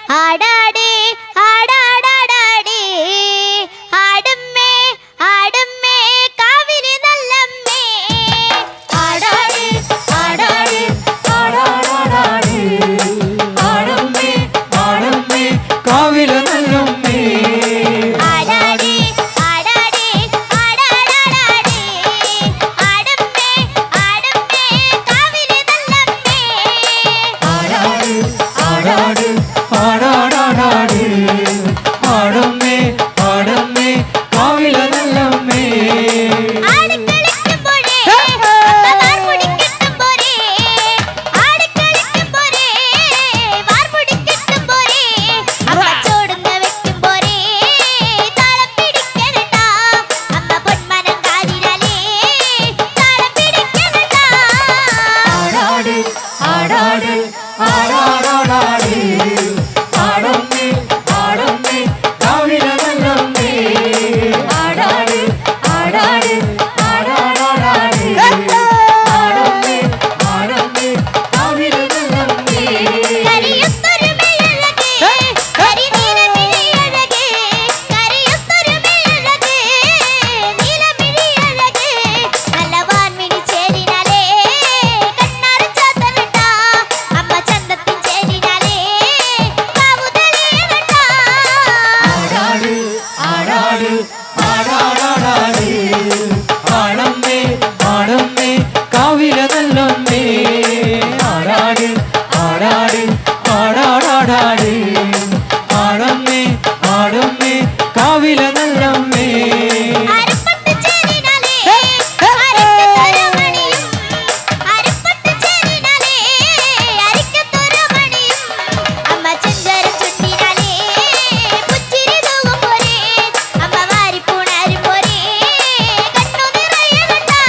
ആടാടേ ആടാടാടാടേ ആടുമ്മേ ആടുമ്മേ കാവിലെ നല്ലമ്മേ ആടാടേ ആടാടേ ആടാടാടാടേ ആടുമ്മേ ആടുമ്മേ കാവിലെ നല്ലമ്മേ ആടാടേ ആടാടേ ആടാടാടാടേ ആടുമ്മേ ആടുമ്മേ കാവിലെ നല്ലമ്മേ ആടാട് ആടാട് ആടാടാടാടേ ആടുമ്മേ ആടുമ്മേ കാവിലെ നല്ലമ്മേ ആടിക്കളിക്കുമ്പോഴേ വാർമുടി കെട്ടുമ്പോരേ ആടിക്കളിക്കുമ്പോരേ വാർമുടി കെട്ടുമ്പോരേ അമ്മച്ചോടുന്ന വെക്കുമ്പോരേ താളം പിടിക്കണട്ടാ അമ്മ പൊന്മനം കാലിലാലേ താളം പിടിക്കണട്ടാ ആടാട് ആടാട് ആടാടാടാടേ ആടുമ്മേ ആടുമ്മേ കാവിലെ നല്ലമ്മേ ആടാട് ആടാട് ആടാടാടാടേ ആടുമ്മേ ആടുമ്മേ കാവിലെ നല്ലമ്മേ കരിയൊത്തൊരു മെയ്യഴകേ കരിനീലമിഴിയഴകേ കരിയൊത്തൊരു മെയ്യഴകേ നീലമിഴിയഴകേ നല്ല വാൻമിഴി ചേരിനാലേ കണ്ണടച്ചാത്തനട്ടാ അമ്മ ചന്തത്തിൻ ചേരിനാലേ കാവു തെളിയണട്ടാ ആടാട് ആടാട് ആടാടാടാടേ ആടമ്മേ ആടമ്മേ കാവിലെ നല്ലമ്മേ ആടാട് ആടാട് ആടാടാടാടേ ആടമ്മേ ആടമ്മേ കാവിലെ നല്ലമ്മേ അരപ്പട്ട് ചേരിനാലേ അരക്കത്തൊരു മണിയും അരപ്പട്ട് ചേരിനാലേ അരക്കത്തൊരു മണിയും അമ്മ ചെഞ്ചര ചുണ്ടിനാലേ പുച്ചിരി തൂകുമ്പോരേ അമ്മ വാരിപ്പൂണരുമ്പോരേ കണ്ണു നിറയണട്ടാ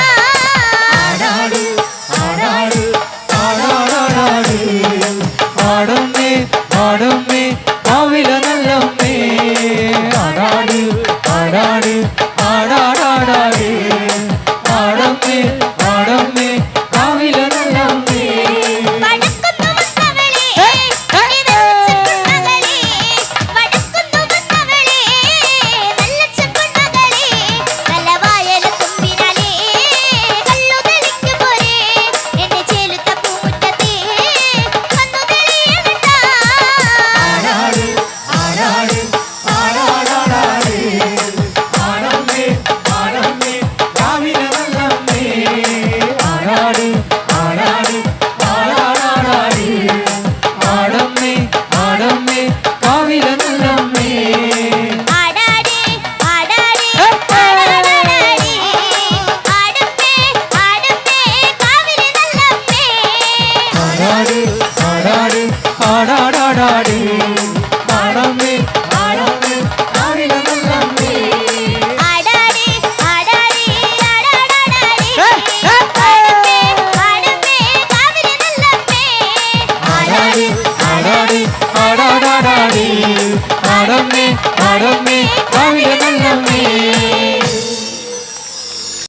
ആടാട് ആടാട് ആടാടാടാടേ ആടമ്മേ ആടമ്മേ കാവിലെ നല്ലമ്മേ ആടാട് ആടാട് ആടാടാടാടേ ആടമ്മേ ആടമ്മേ കാവിലെ നല്ലമ്മേ വടക്കുന്നു വന്നവളേ നല്ല ചെക്കുണ്ണകളേ വടക്കുന്നു വന്നവളേ നല്ല ചെക്കുണ്ണകളേ നല്ല വായല തുമ്പിനാലേ കള്ളു തെളിക്കുമ്പോരേ എന്നെ ചേലുത്ത പൂമുറ്റത്തേ വന്നു തെളിയണട്ടാ ആടാട് ആടാട് ആടാടാടാടേ ആടമ്മേ ആടമ്മേ കാവിലെ നല്ലമ്മേ ആടാട് ആടാട് ആടാടാടാടേ ആടമ്മേ ആടമ്മേ കാവിലെ നല്ലമ്മേ ആടാടേ ആടാടേ ആടാടാടാടേ ആടമ്മേ ആടമ്മേ കാവിലെ നല്ലമ്മേ ആടാട് ആടാട് ആടാടാടാടേ ആടമ്മേ ആടമ്മേ കാവിലെ നല്ലമ്മേ ആടാടേ ആടാടേ ആടാടാടാടേ ആടമ്മേ ആടമ്മേ കാവിലെ നല്ലമ്മേ ആടാട് ആടാട് ആടാടാടാടേ ആടമ്മേ ആടമ്മേ കാവിലെ നല്ലമ്മേ